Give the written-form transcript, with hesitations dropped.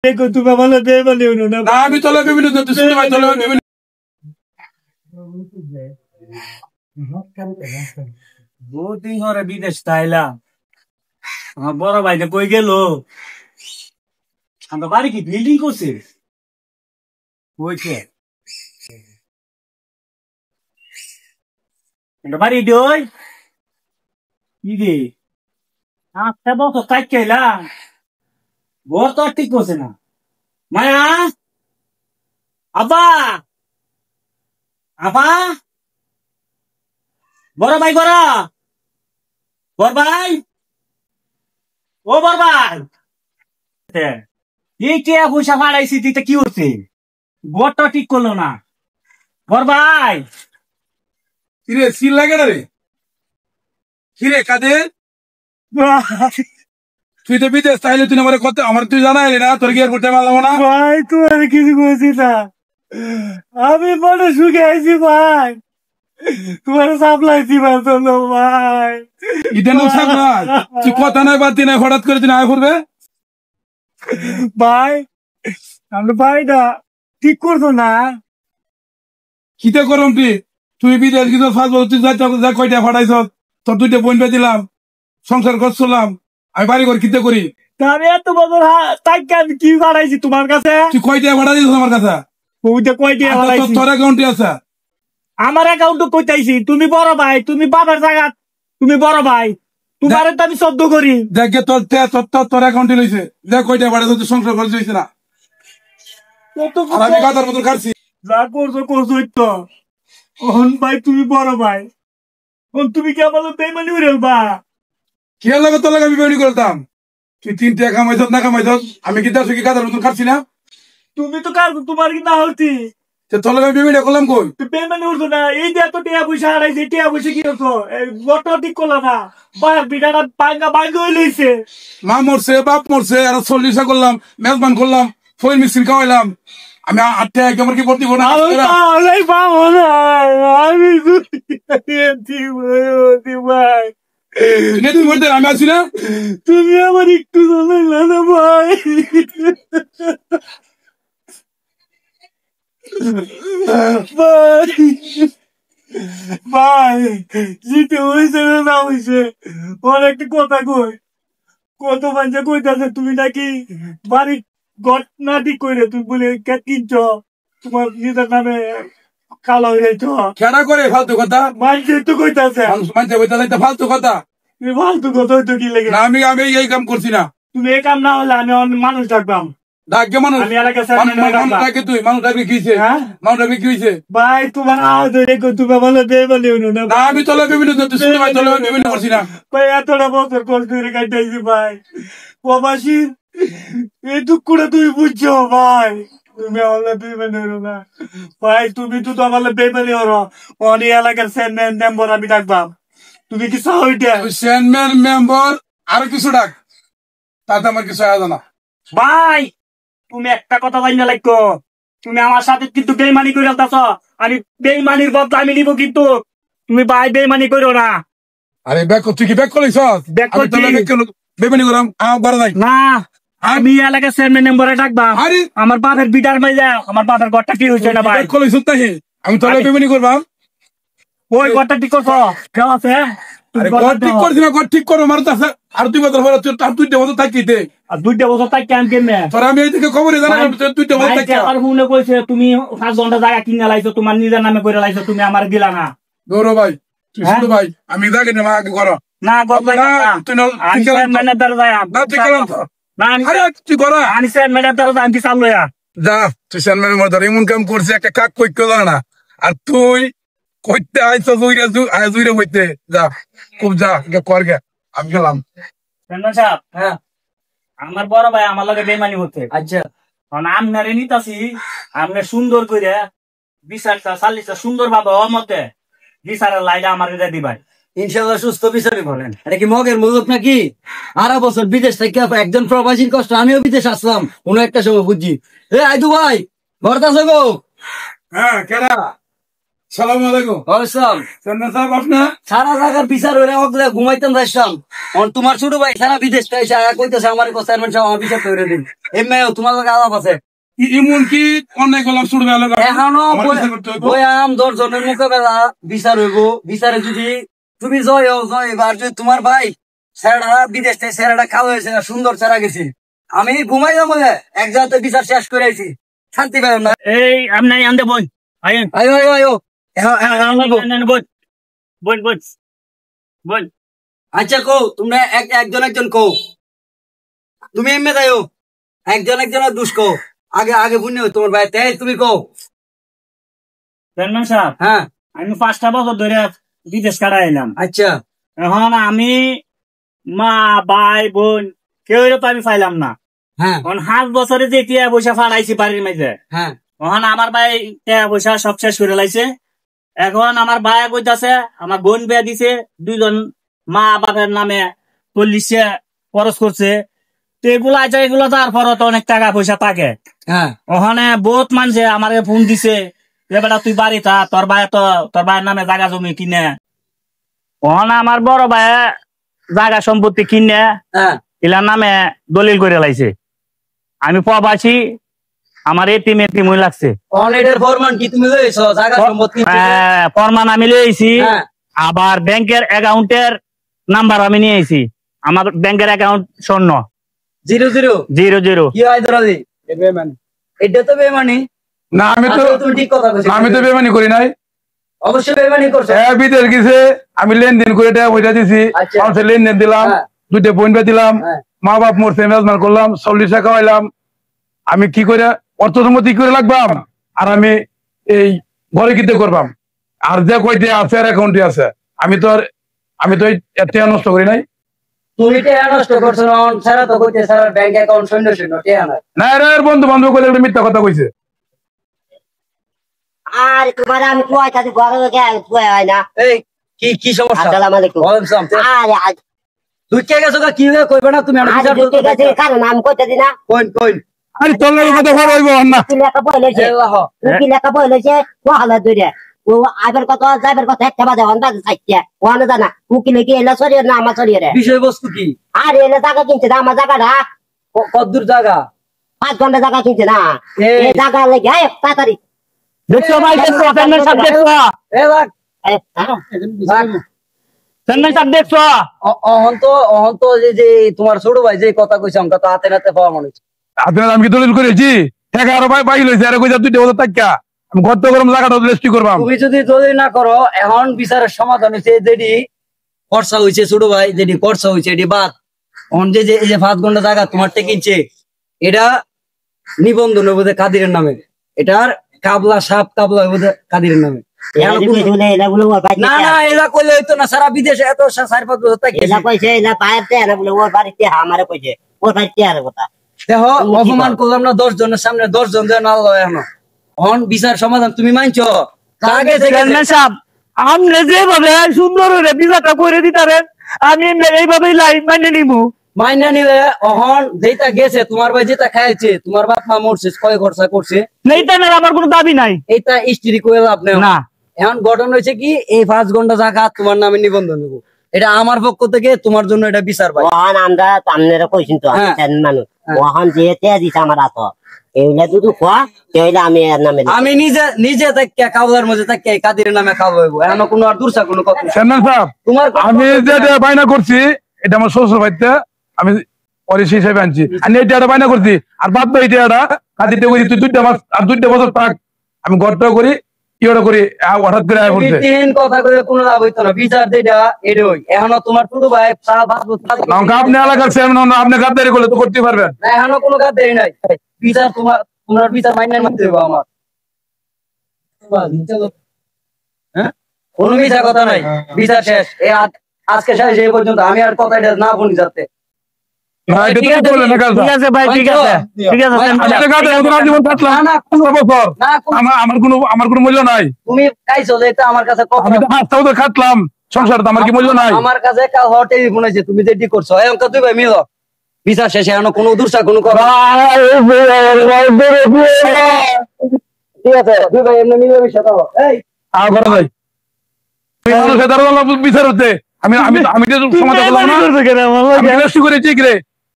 দেখো তুমি আমার বেমানি হইলো না। আমি তোলা বিভিন্ন বহুদিন ধরে বিদেশ তাইলাম, আমার বড় ভাইটা কই গেল? আমার বাড়ি কি বিল্ডিং করছে? বাড়ি ডই কি রে, 8টা বছর থাকলাম, ঘর তো আর ঠিক করছে না। মায়া, আব্বা, আব্বা, বড় ভাই, বড় ভাই, ও বড় ভাই, এই কে পয়সা ফাড়াইছি তুই কি করছে? ঘরটা ঠিক করলো না বড় ভাই। কিরে সিল লাগে না রে? কিরে কাদের তুই তো বিদেশ তাইলে তুই আমার কত আমার তুই জানাইলি না তোর কি আর করতে পারলাম না ভাই তোমার কিছু বলছি না, আমি বড় সুখে আছি ভাই, তোমার সাপ্লাইছি ভাই। এটা নো সাপ্লাই তুই কথা নাই বাদ দিন হঠাৎ করে তুই আয় করবে ভাই আমরা ভাইটা ঠিক করছো না। কিতে করম তুই বিদেশ গিয়ে ফার্স্ট বল তুই যা কয়টা ফাটাইছ তোর 2টা বোন দিলাম সংসার করছিলাম আমি বাড়ি ঘর কিতে করি আমি এত বছর তাকে আমি কি ফাড়াইছি তোমার কাছে? তুই কয়টা ফাটা দিস আমার কাছে? ওইটা কয়টা ফাড়াইছি? তোর অ্যাকাউন্টে আছে? আমার অ্যাকাউন্ট কইতাইছি, তুমি বড় ভাই, তুমি বাবার জায়গা, তুমি বড় ভাই, তোমার তো আমি সদ্য করি। দেখে তোর অ্যাকাউন্টে লইছে দেখ কয়টা ফাটা তুই সংসার করছিস হইছে না আর আমি গাদার মতন কাটছি যা করছো তো। ওহন ভাই তুমি বড় ভাই, তুমি কি আমার বেইমানি উড়েলবা? খেয়াল লাগে তোর লাগে আমি বেউনি করতাম তুই 3 টাকা কামাইছ না কামাইছ আমি কি দাসু কি গাদার মতন কাটছি না? তুমি তো কার তোমার কি না হলতি তোর লাগে আমি বেউনি করলাম কই? তুই বেইমানি উড়ছো না, এই যে এত টিয়া পয়সা হারাইছে, টিয়া পয়সা কি করছো? বটো ঠিক করলো না, বিটাটা ভাঙ্গা হয়ে লইছে। মা মরছে বাপ মরছে আর 40 করলাম মেজবান করলাম ফইল মিছিল খাওয়াইলাম আমি 8 টাকা আমার কি ভর্তি করো না ভাই তুই বলতে আমি আছি না তুমি আমার একটু জানাইলা না ভাই। ভাই জিতে হয়েছে না হয়েছে অনেকটা কথা কই, কত মানুষ কইতাছে তুমি নাকি বাড়ি ঘর না ঠিক করে তুমি বলে কিনছ, তোমার নিজের নামে কালো হয়ে যাইছ। খেড়া করে ফালতু কথা মানুষ তো কইতাছে ফালতু কথা ফালতু কথা হইতো কি লেগে? না আমি এই কাম করছি না। তুমি এই কাম না হলে আমি অন্য মানুষ ডাকবাম। ডাকে মানুষ আমি এলাকা ডাকে তুই মানুষ ডাকবি কি হয়েছে? মানুষ ডাকবি কি হয়েছে? ভাই তোমার আওয়াজ দেখো তুমি আমার বেমানি হইলো না। আমি তোলা বিভিন্ন ভাই তোলা বিভিন্ন করছি না ভাই এতটা বছর কষ্ট করে কাটাইছি ভাই, প্রবাসী এই দুঃখটা তুমি বুঝছো ভাই, তুমি আমার বেমানি হইলো না ভাই। তুমি তো আমার বেমানি হলো, অনেক এলাকার চেয়ারম্যান মেম্বার আমি ডাকবাম, তুমি কি চাও ওইটা? চেয়ারম্যান মেম্বার আরো কিছু ডাক তাতে আমার কিছু আয় না ভাই। তুমি একটা কথা জানি না লাগতো, তুমি আমার সাথে কিন্তু বেইমানি করে আসতেছ, আমি বেইমানির বদলা আমি নিব কিন্তু, তুমি ভাই বেইমানি করো না। আরে ব্যাক তুই কি ব্যাক করিস? বেমানি করাম আমার নাই না, আমি এলাকার চেয়ারম্যান মেম্বারে ডাকবা। আমার বাপের বিটার মাই যা, আমার বাপের ঘরটা কি হয়েছে না ভাই? আমি তোলা বেমানি করবাম ওই ঘরটা ঠিক করছো কেউ আছে? ঠিক করছি না, ঠিক করো মার আর 2 বছর পরে তার 2টা বছর থাকিতে আর 2টা বছর তাই কেন কেমনে তোর আমি এইদিকে খবরে জানাই 2টা বছর থাকি আর মনে কইছে তুমি 5 ঘন্টা জায়গা কিনে লাইছো, তোমার নিজের নামে করে লাইছো, তুমি আমার দিলা না। গৌরব ভাই তুই শুধু ভাই আমি জায়গা না আগে করো না গল্প না, তুই আমি চেয়ারম্যানের দ্বারা যাই না তুই কেন না, আরে তুই করো আমি চেয়ারম্যানের দ্বারা আমি চালু যা তুই চেয়ারম্যানের মধ্যে এমন কাম করছিস একটা কাক কই কেউ জানে না আর তুই কইতে আইছো জুইরে হইতে যা খুব যা কর গে আমি গেলাম। চেয়ারম্যান সাহেব, হ্যাঁ আমার বড় ভাই আমার লগে বেইমানি হচ্ছে। আচ্ছা আমনারে নিতাছি, আমনে সুন্দর করে বিচারটা 40টা সুন্দর ভাবে ওর মধ্যে বিচারের লাইটা আমার দিবাই। ইনশাল্লাহ সুস্থ বিচারই বলেন। এটা কি মগের মুলুক নাকি? 12 বছর বিদেশ থেকে একজন প্রবাসীর কষ্ট আমিও বিদেশ আসলাম কোন একটা সময় বুঝছি। আইদু ভাই ঘরটা গো? হ্যাঁ কেডা? সালাম আলাইকুম। ওয়ালাইকুম চেয়ারম্যান সাহেব আপনার সারা জায়গার বিচার হইলে অগলে ঘুমাইতাম যাইতাম তোমার ছোট ভাই সারা বিদেশ পাইছে কইতেছে আমার চেয়ারম্যান সাহেব আমার বিচার করে দিন এমনি তোমার লগে আলাপ আছে এমন কি অনেক গোলাপ ছুটবে এখনো বয়াম 10 জনের মোকাবেলা বিচার হইব বিচারে যদি তুমি জয় হও জয় এবার যদি তোমার ভাই স্যাররা বিদেশ থেকে স্যাররা খাওয়া হয়েছে সুন্দর ছাড়া গেছে আমি ঘুমাই যাবো এক জায়গাতে বিচার শেষ করে আইছি শান্তি পাইলাম না এই আপনি আনতে বোন আইন আয়ো আয়ো আয়ো বোন বোন বোন আচ্ছা কো তোমরা একজন একজন কো তুমি এমনি যাইও একজন একজনের দুষ কো আগে আগে বুঝনি তোমার ভাই তাই তুমি কো চেয়ারম্যান সাহেব হ্যাঁ আমি 5টা বছর ধরে বিদেশ কাটাই এলাম। আচ্ছা এখন আমি মা ভাই বোন কেউ তো আমি পাইলাম না। হ্যাঁ এখন 7 বছরে যে টিয়া পয়সা ফাড়াইছি বাড়ির মাঝে হ্যাঁ এখন আমার ভাই টিয়া পয়সা সব শেষ করে লাইছে। এখন আমার ভাই কইতাছে আমার বোন বিয়া দিছে 2জন মা বাপের নামে 40 খরচ করছে তো এগুলা আছে এগুলো তারপরও তো অনেক টাকা পয়সা থাকে। হ্যাঁ ওখানে বহুত মানুষে আমার ফোন দিছে এবার তুই বাড়ি থা তোর ভাইয়ের নামে জায়গা জমি কিনে ওখানে আমার বড় ভাই জায়গা সম্পত্তি কিনে হ্যাঁ এলার নামে দলিল করে লাইছে। আমি প্রবাসী আমার এতিম হয়ে লাগছে অনেটের ফরমান কি তুমি লইছো জায়গা সম্পত্তি ফরমান আমি লইছি হ্যাঁ আবার ব্যাংকের অ্যাকাউন্টের নাম্বার আমি নিয়ে আইছি আমার ব্যাংকের অ্যাকাউন্ট 0-0 কি হয় ধরাদি এটা তো বেমানি না আমি তো তুমি ঠিক কথা কইছো আমি তো বেমানি করি নাই অবশ্যই বেমানি করছো বিদেশ গেছে আমি লেনদেন করে টাকা পয়সা দিছি আচ্ছা। মানুষের লেনদেন দিলাম হ্যাঁ। 2টা বোন দিলাম হ্যাঁ। মা বাপ মরছে মেজমান করলাম 40 টাকা খাওয়াইলাম আমি কি করে অর্থ সম্পত্তি করে লাগবাম আর আমি এই ঘরে কিতে করবাম আর যে কয়টা আছে আর অ্যাকাউন্টে আছে আমি তো এই টাকা নষ্ট করি নাই তুমি টাকা নষ্ট করছো না সারা তো কইতে সারা ব্যাংক অ্যাকাউন্ট শূন্য টাকা নাই না এর বন্ধু বান্ধব কইলে একটা মিথ্যা কথা কইছে আর তোমার আমি কুয়াইতাছি ঘরে কুয়া হয় না এই কি সমস্যা আসসালামু আলাইকুম ওয়ালাইকুম আসসালাম আরে তুই কে গেছো কি কইবে না তুমি আমি বিচার করতে ঠিক আছে কারণ আমি কইতে দিনা কইন আরে তোর লাগে কথা বড় হইব না কি লেখা বই লইছে আল্লাহ কি লেখা বই লইছে ওহালা দইরে ও আইবার কথা যাইবার কথা একটা বাজে হন বাজে সাইতিয়া ওহানা জানা উকিলে কি এলা সরিয়ে না আমার সরিয়ে রে বিষয়বস্তু কি আর এলা জায়গা কিনছে না আমার জায়গাটা কদ্দুর জায়গা 5 ঘন্টা জায়গা কিনছে না এই- এই জায়গা লেগে তাড়াতাড়ি দেখছো ভাই দেখছো চেয়ারম্যান সাহেব দেখছো এ লাগ চেয়ারম্যান সাহেব দেখছো অহন তো যে তোমার ছোট ভাই যে কথা কইছে আমরা তো হাতে নাতে পাওয়া মানুষ আপনার আমি কি দলিল করেছি টাকা আরো ভাই লইছে আরে কইছা 2টা বছর টাকা আমি গত গরম জায়গাটা রেজিস্ট্রি করবাম তুমি যদি দলিল না করো এখন বিচারের সমাধান হয়েছে যেটি খরচা হয়েছে ছোট ভাই যেটি খরচা হয়েছে এটি বাদ এখন যে এই যে 5 ঘন্টা জায়গা তোমার কিনছে এটা নিবন্ধন হবে কাদিরের নামে এটার কাবলা সাপ কাবলা হবে কাদিরের নামে এখন কোনো- এলা বলে ওর বাড়িতে না না এরা কইলে হইতো না সারা বিদেশে এত 4-5 বছর থাকি এলা কইছে এলা পাইতে না বলে ওর বাড়িতে আমারে কইছে ওর বাড়িতে আর কথা দেখো অপমান করলাম না 10 জনের সামনে 10 জন দেন আল্লাহ এখন এখন বিচার সমাধান তুমি মানছো আগে থেকে চেয়ারম্যান সাহেব আপনি যেভাবে সুন্দর করে বিচারটা করে দিতারেন আমি এইভাবেই লাইফ মানে নিবো মাইনা নিলে অহন যেটা গেছে তোমার ভাই যেটা খাইছে তোমার বাপ মা মরছে কয় খরচা করছে নেইতানের আমার কোনো দাবি নাই এটা স্ত্রী কয়ে লাভ নেই না এখন ঘটনা হয়েছে কি এই 5 ঘন্টা জায়গা তোমার নামে নিবন্ধন নেবো এটা আমার পক্ষ থেকে তোমার জন্য এটা বিচার ভাই ওহান আমরা আপনারা কইছেন তো হ্যাঁ। মানুষ হ্যাঁ। ওহান যে তে দিছে আমার হাত এইলা দুধু খোয়া তেইলা আমি এর নামে আমি নিজে তাকে কাবলার মধ্যে তাকে কাদিরের নামে খাওয়াবো এখন কোনো আর দূরসা কোনো কথা নেই। চেয়ারম্যান সাহেব তোমার আমি যেটা বায়না করছি এটা আমার শ্বশুর বাড়িতে আমি পরে সেই হিসাবে আনছি আমি এই টাকাটা বায়না করছি আর বাদ বাকি টাকাটা কাঁদিতে করি তুই 2টা মাস আর 2টা বছর থাক আমি ঘরটা করি ইয়েটা করি হঠাৎ করে আয় পড়ছে তিন কথা করে কোনো লাভ হইতো না বিচার যেটা এটাই এখনো তোমার ছোট ভাই আপনি এলাকার চেয়ারম্যান আপনি গাদ্দারি করলে তো করতে পারবেন না এখনো কোনো কাজ দেরি নাই বিচার তোমার বিচার মাইনের মধ্যে দেবো আমার হ্যাঁ কোনো মিথ্যা কথা নাই বিচার শেষ আজকে শেষ এই পর্যন্ত আমি আর কথা এটা না বলি যাতে না, এটা ঠিক তো আছে, বললেন না কাজটা। ঠিক আছে ভাই ঠিক আছে ঠিক আছে চেয়ারম্যান আমি সাহেব। একটা গাদা এখন আজীবন থাকলাম, না, না। 15 বছর। না আমার কোনো মূল্য নাই। তুমি খাইছো যে এটা আমার কাছে আমি তো হাতটাও তো খাটলাম সংসার, আমার কি মূল্য নাই? আমার কাছে কাল হটে ফোন আছে তুমি যে ঠিক করছো এখন তুই ভাই মিলো বিচার শেষে এখনো কোনো দুর্সা কোনো কথা ঠিক আছে তুই ভাই এমনি মিলে মিশে দাও এই করা যায় মানুষের দ্বারা বিচার হতে আমি আমি আমি সমাধান করলাম না। আমি রেজিস্ট্রি করেছি কি রে